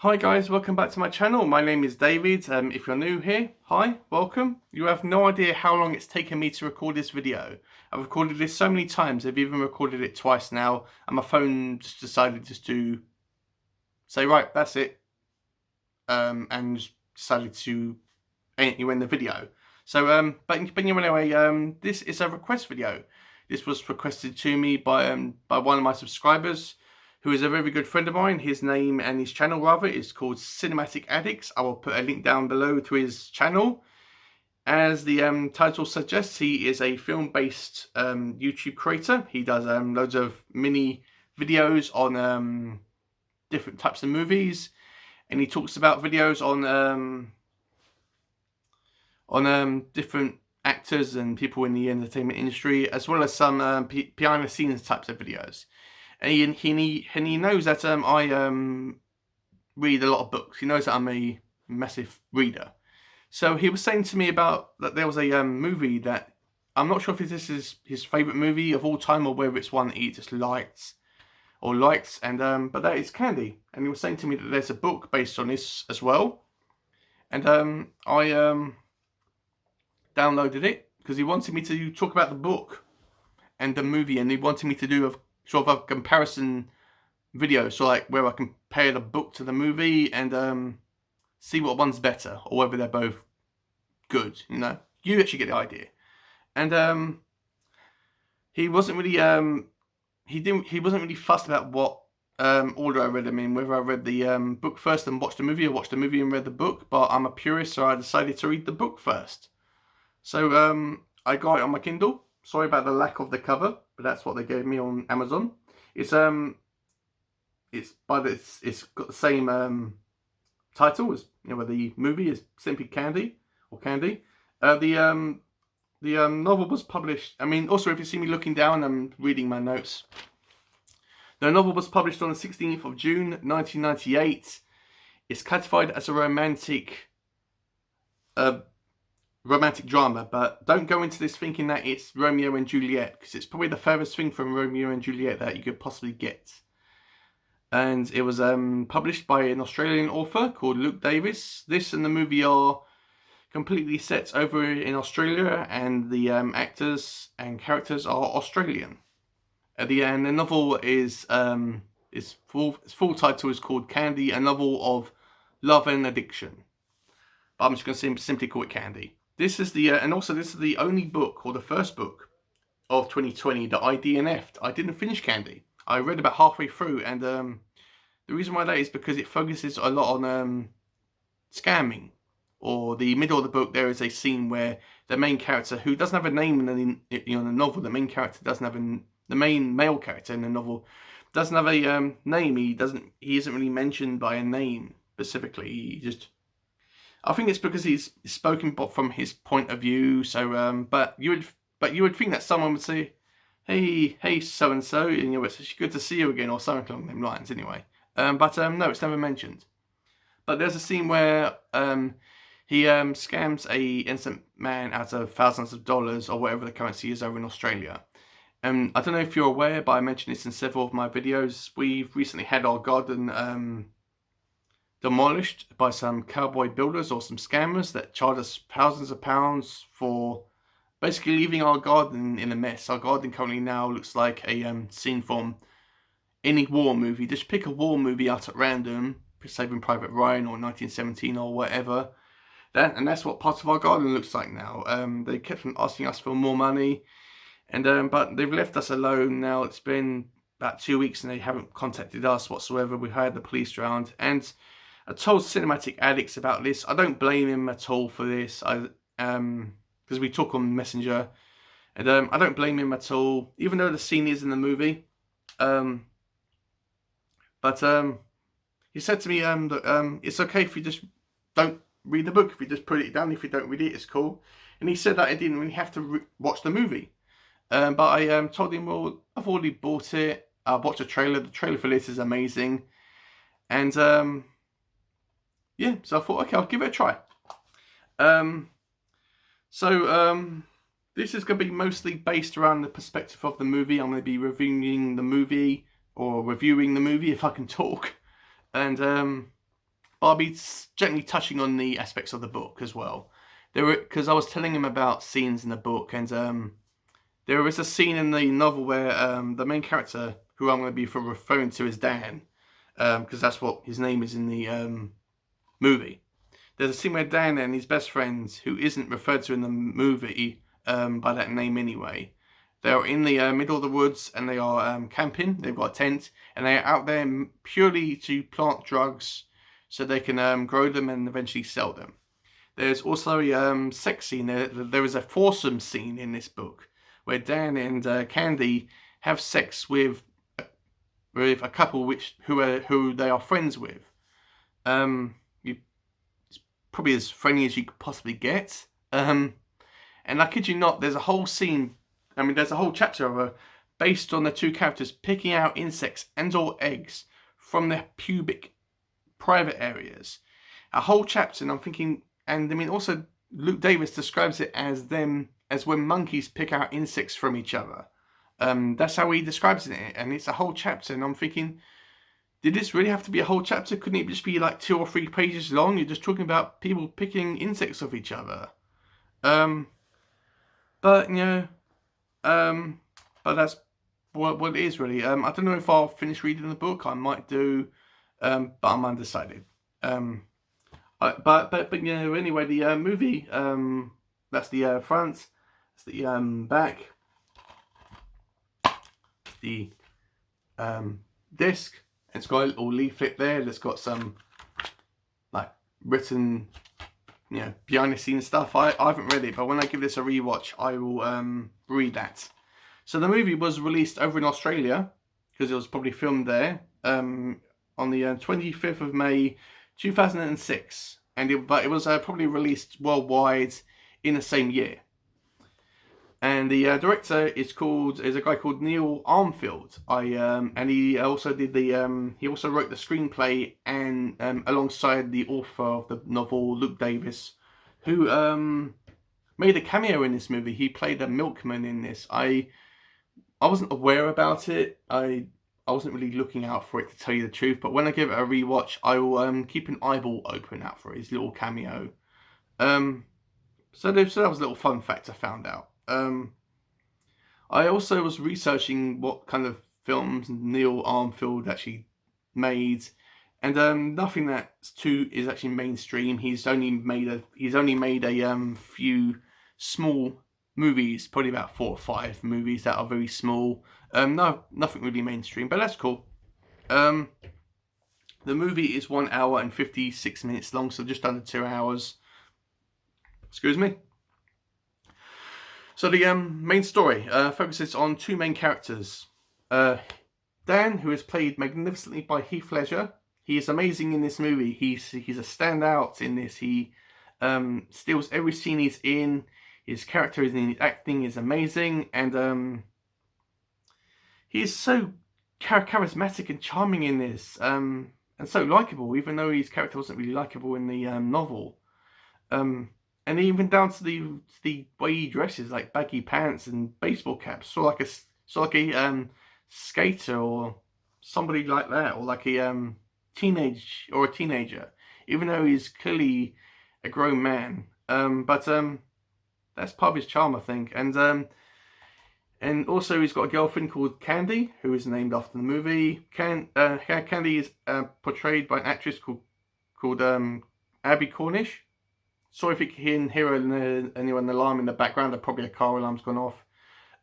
Hi guys, welcome back to my channel. My name is David. If you're new here, hi, welcome. You have no idea how long it's taken me to record this video. I've recorded this so many times, I've even recorded it twice now, and my phone just decided to say, right, that's it, and decided to end the video. So, but anyway, this is a request video. This was requested to me by one of my subscribers, who is a very good friend of mine. His name and his channel rather is called Cinematic Addicts. I will put a link down below to his channel. As the title suggests, he is a film-based YouTube creator. He does loads of mini videos on different types of movies, and he talks about videos on different actors and people in the entertainment industry, as well as some behind the scenes types of videos. And he knows that I read a lot of books. He knows that I'm a massive reader. So he was saying to me about that there was a movie that I'm not sure if this is his favourite movie of all time or whether it's one that he just likes, and but that is Candy. And he was saying to me that there's a book based on this as well. And I downloaded it because he wanted me to talk about the book and the movie, and he wanted me to do a sort of a comparison video, so like where I compare the book to the movie and see what one's better or whether they're both good. You know, you actually get the idea. And he wasn't really he wasn't really fussed about what order I read them in, whether I read the book first and watched the movie, or watched the movie and read the book. But I'm a purist, so I decided to read the book first. So I got it on my Kindle. Sorry about the lack of the cover, but that's what they gave me on Amazon. It's got the same title as, you know, the movie is simply Candy or Candy. The novel was published. I mean, also if you see me looking down, I'm reading my notes. The novel was published on the 16th of June, 1998. It's classified as a romantic drama, but don't go into this thinking that it's Romeo and Juliet, because it's probably the furthest thing from Romeo and Juliet that you could possibly get. And it was published by an Australian author called Luke Davis. This and the movie are completely set over in Australia, and the actors and characters are Australian. At the end, the novel is its full title is called Candy, a novel of love and addiction. But I'm just going to simply call it Candy. This is the and also this is the only book, or the first book of 2020 that I DNF'd. I didn't finish Candy. I read about halfway through, and the reason why that is because it focuses a lot on scamming. Or the middle of the book, there is a scene where the main character, who doesn't have a name in the novel, the main character doesn't have the main male character in the novel doesn't have a name. He isn't really mentioned by a name specifically. He just, I think it's because he's spoken from his point of view. So, but you would think that someone would say, "Hey, so and so," and you know, it's good to see you again, or something along them lines. Anyway, but no, it's never mentioned. But there's a scene where he scams a innocent man out of thousands of dollars, or whatever the currency is over in Australia. I don't know if you're aware, but I mentioned this in several of my videos. We've recently had our garden demolished by some cowboy builders or some scammers that charge us thousands of pounds for basically leaving our garden in a mess. Our garden currently now looks like a scene from any war movie. Just pick a war movie out at random, Saving Private Ryan or 1917 or whatever. And that's what part of our garden looks like now. They kept on asking us for more money, and but they've left us alone now. It's been about 2 weeks and they haven't contacted us whatsoever. We hired the police around, and I told Cinematic Addicts about this. I don't blame him at all for this. Because we talk on Messenger, and I don't blame him at all, even though the scene is in the movie. But he said to me that it's okay if you just don't read the book. If you just put it down, if you don't read it, it's cool. And he said that I didn't really have to watch the movie. But I told him, well, I've already bought it. I watched the trailer. The trailer for this is amazing. And yeah, so I thought, okay, I'll give it a try. This is going to be mostly based around the perspective of the movie. I'm going to be reviewing the movie, or reviewing the movie if I can talk. And but I'll be gently touching on the aspects of the book as well. Because I was telling him about scenes in the book, and there is a scene in the novel where the main character, who I'm going to be referring to as Dan, because that's what his name is in the movie. There's a scene where Dan and his best friend, who isn't referred to in the movie by that name anyway, they are in the middle of the woods and they are camping. They've got a tent and they are out there purely to plant drugs so they can grow them and eventually sell them. There's also a sex scene. There is a foursome scene in this book where Dan and Candy have sex with a couple who they are friends with. It's probably as friendly as you could possibly get. And I kid you not, there's a whole scene. There's a whole chapter based on the two characters picking out insects and/or eggs from their pubic private areas. A whole chapter, and I'm thinking, also Luke Davis describes it as when monkeys pick out insects from each other. That's how he describes it, and it's a whole chapter, and I'm thinking, did this really have to be a whole chapter? Couldn't it just be like 2 or 3 pages long? You're just talking about people picking insects off each other. But that's what it is really. I don't know if I'll finish reading the book. I might do, but I'm undecided. But anyway, the movie, that's the front, that's the back, the disc. It's got a little leaflet there that's got some like written, behind the scenes stuff. I haven't read it, but when I give this a rewatch, I will read that. So the movie was released over in Australia because it was probably filmed there on the 25th of May 2006, but it was probably released worldwide in the same year. And the director is a guy called Neil Armfield. And he also did he also wrote the screenplay and alongside the author of the novel, Luke Davis, who made a cameo in this movie. He played a milkman in this. I wasn't aware about it. I wasn't really looking out for it, to tell you the truth. But when I give it a rewatch, I will keep an eyeball open out for his little cameo. So that was a little fun fact I found out. I also was researching what kind of films Neil Armfield actually made, and nothing that is actually mainstream. He's only made a few small movies, probably about 4 or 5 movies that are very small. No, nothing really mainstream, but that's cool. The movie is 1 hour and 56 minutes long, so just under 2 hours. Excuse me. So the main story focuses on 2 main characters. Dan, who is played magnificently by Heath Ledger. He is amazing in this movie. He's a standout in this. He steals every scene he's in. His character his acting is amazing, and he is so charismatic and charming in this, and so likable, even though his character wasn't really likable in the novel. And even down to the way he dresses, like baggy pants and baseball caps, sort like a skater or somebody like that, or like a teenager, even though he's clearly a grown man. But that's part of his charm, I think. And also he's got a girlfriend called Candy, who is named after the movie. Candy is portrayed by an actress called Abbie Cornish. Sorry if you can hear anyone alarm in the background. Probably a car alarm's gone off.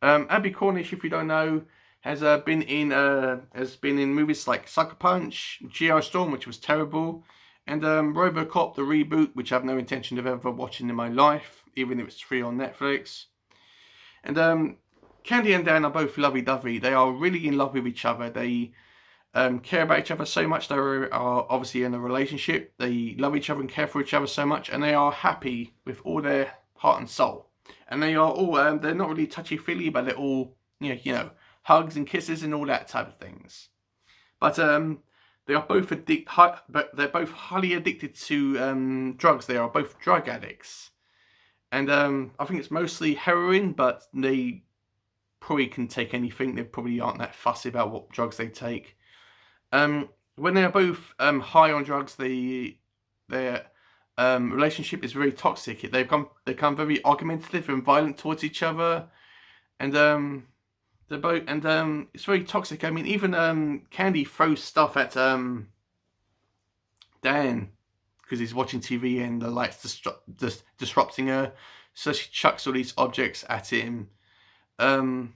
Abbie Cornish, if you don't know, has been in movies like Sucker Punch, Geostorm, which was terrible, and RoboCop the reboot, which I have no intention of ever watching in my life, even if it's free on Netflix. And Candy and Dan are both lovey-dovey. They are really in love with each other. They care about each other so much. They are obviously in a relationship. They love each other and care for each other so much, and they are happy with all their heart and soul. And they are all they're not really touchy-feely, but they're all hugs and kisses and all that type of things. But they are both they're both highly addicted to drugs. They are both drug addicts, and I think it's mostly heroin, but they probably can take anything. They probably aren't that fussy about what drugs they take. When they are both high on drugs, they their relationship is very toxic. They become very argumentative and violent towards each other, and they're both, and it's very toxic. I mean, even Candy throws stuff at Dan because he's watching TV and the lights disrupting her. So she chucks all these objects at him, even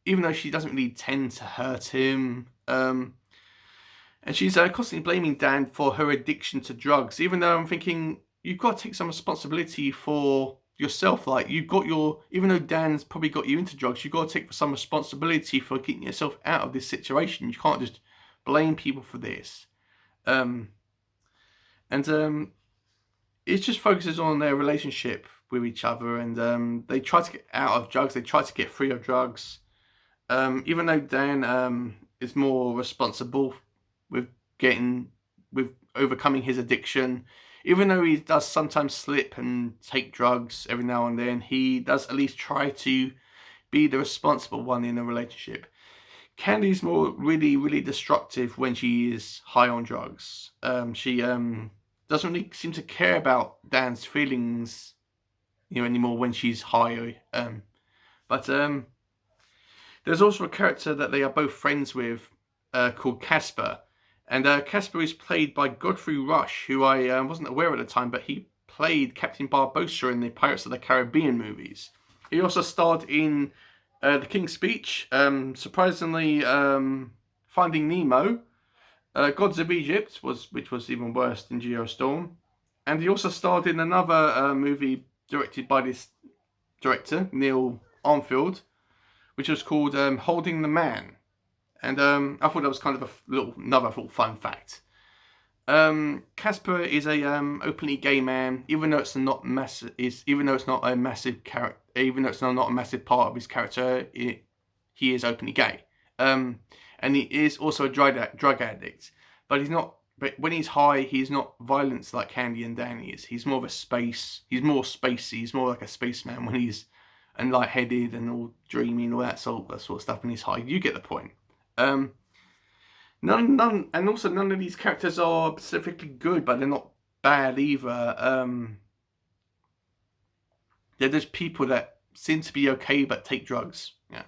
though she doesn't really tend to hurt him. And she's constantly blaming Dan for her addiction to drugs, even though I'm thinking, you've got to take some responsibility for yourself. Like, even though Dan's probably got you into drugs, you've got to take some responsibility for getting yourself out of this situation. You can't just blame people for this. It just focuses on their relationship with each other, and they try to get out of drugs. They try to get free of drugs. Even though Dan is more responsible with overcoming his addiction, even though he does sometimes slip and take drugs every now and then, he does at least try to be the responsible one in a relationship. Candy's really, really destructive when she is high on drugs. She doesn't really seem to care about Dan's feelings, anymore when she's high. But there's also a character that they are both friends with, called Casper. And Casper is played by Godfrey Rush, who I wasn't aware at the time, but he played Captain Barbossa in the Pirates of the Caribbean movies. He also starred in The King's Speech, surprisingly, Finding Nemo, Gods of Egypt, which was even worse than Geostorm. And he also starred in another movie directed by this director, Neil Armfield, which was called Holding the Man. And I thought that was kind of another fun fact. Casper is a openly gay man, even though it's not massive. Even though it's not a massive character, even though it's not a massive part of his character, he is openly gay. And he is also a drug addict. But he's not. But when he's high, he's not violent like Candy and Danny is. He's more of a space. He's more spacey. He's more like a spaceman when he's lightheaded and all dreamy and all that sort of stuff. When he's high, you get the point. None of these characters are specifically good, but they're not bad either. They're just people that seem to be okay but take drugs. Yeah.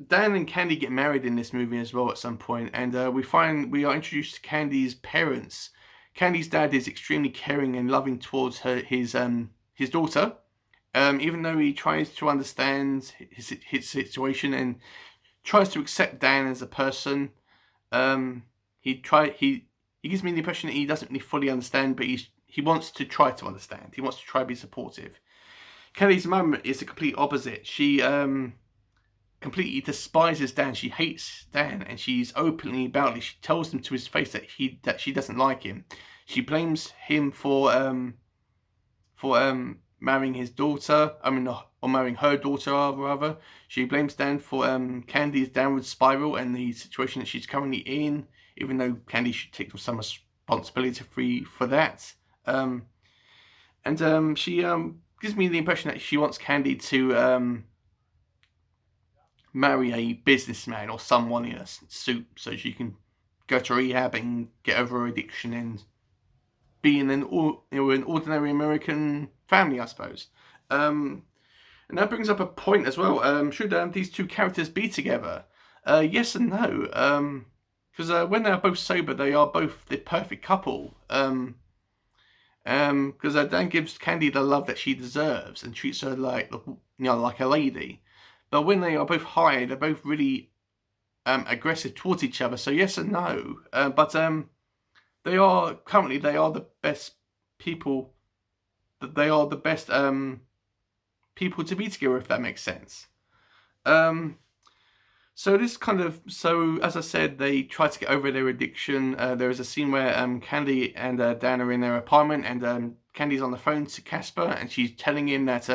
Dan and Candy get married in this movie as well at some point, and we are introduced to Candy's parents. Candy's dad is extremely caring and loving towards his daughter, even though he tries to understand his situation and tries to accept Dan as a person. He gives me the impression that he doesn't really fully understand, but he wants to try to understand. He wants to try to be supportive. Candy's mum is the complete opposite. She completely despises Dan. She hates Dan, and she's openly about it. She tells him to his face that she doesn't like him. She blames him for marrying his daughter. Or marrying her daughter rather. She blames Dan for Candy's downward spiral and the situation that she's currently in, even though Candy should take some responsibility for that. She gives me the impression that she wants Candy to marry a businessman or someone in a suit so she can go to rehab and get over her addiction and be in an ordinary American family, I suppose. And that brings up a point as well. Should these two characters be together? Yes and no. Because when they are both sober, they are both the perfect couple. Because Dan gives Candy the love that she deserves and treats her like a lady. But when they are both high, they're both really aggressive towards each other. So yes and no. But they are the best people. They are the best people to be together, if that makes sense. So as I said, they try to get over their addiction. There is a scene where Candy and Dan are in their apartment, and Candy's on the phone to Casper, and she's telling him that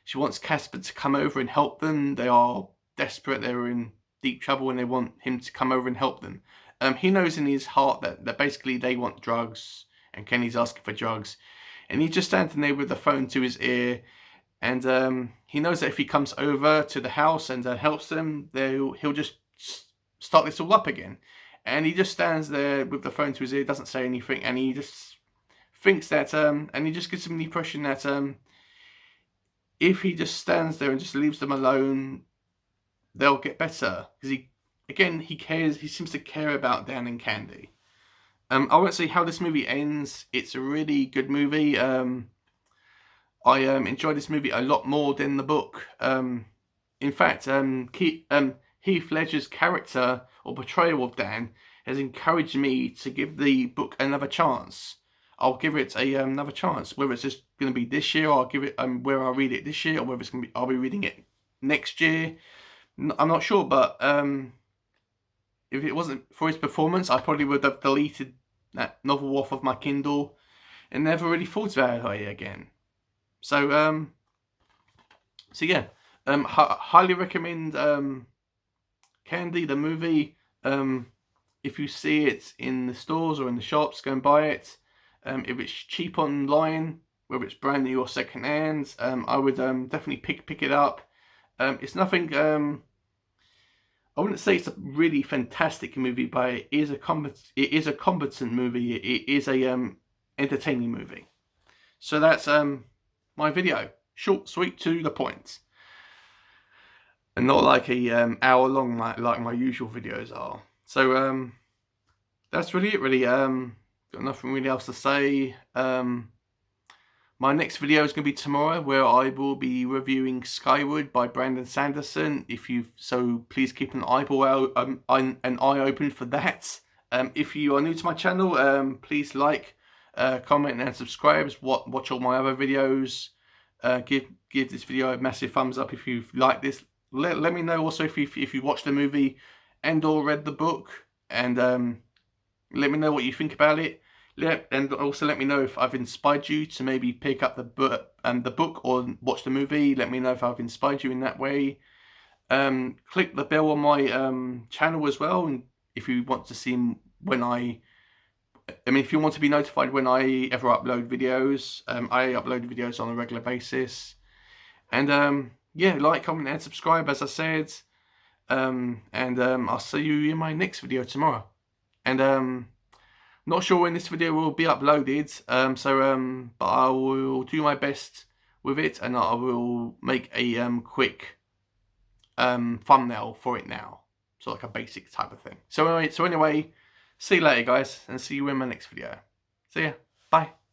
she wants Casper to come over and help them. They are desperate. They're in deep trouble, and they want him to come over and help them. He knows in his heart that basically they want drugs, and Candy's asking for drugs, and he's just standing there with the phone to his ear. And he knows that if he comes over to the house and helps them, he'll just start this all up again. and he just stands there with the phone to his ear, doesn't say anything, and he just thinks that, and he just gives him the impression that if he just stands there and just leaves them alone, they'll get better. Because he cares. He seems to care about Dan and Candy. I won't say how this movie ends. It's a really good movie. I enjoyed this movie a lot more than the book. In fact, Heath Ledger's character or portrayal of Dan has encouraged me to give the book another chance. I'll give it another chance. Whether it's just going to be this year, or I'll give it where I'll read it this year, or whether it's going to be I'll be reading it next year. I'm not sure, but if it wasn't for his performance, I probably would have deleted that novel off of my Kindle and never really thought about it again. So yeah, highly recommend Candy, the movie. If you see it in the stores or in the shops, go and buy it. If it's cheap online, whether it's brand new or second hand, I would definitely pick it up. It's nothing. I wouldn't say it's a really fantastic movie, but it is a competent movie. It is a entertaining movie. So that's my video, short, sweet, to the point, and not like a hour long like my usual videos are. So that's really it. Really, got nothing really else to say. My next video is going to be tomorrow, where I will be reviewing Skyward by Brandon Sanderson. So please keep an eyeball out, an eye open for that. If you are new to my channel, please like, comment, and subscribe. Watch all my other videos. Give this video a massive thumbs up if you've liked this. Let me know also if you watched the movie and or read the book, and let me know what you think about it. And also let me know if I've inspired you to maybe pick up the book or watch the movie. Let me know if I've inspired you in that way. Click the bell on my channel as well, and if you want to see when if you want to be notified when I ever upload videos. I upload videos on a regular basis. And yeah, like, comment, and subscribe, as I said. And I'll see you in my next video tomorrow. And not sure when this video will be uploaded, but I will do my best with it, and I will make a quick thumbnail for it now, so like a basic type of thing. So anyway, see you later, guys, and see you in my next video. See ya, bye.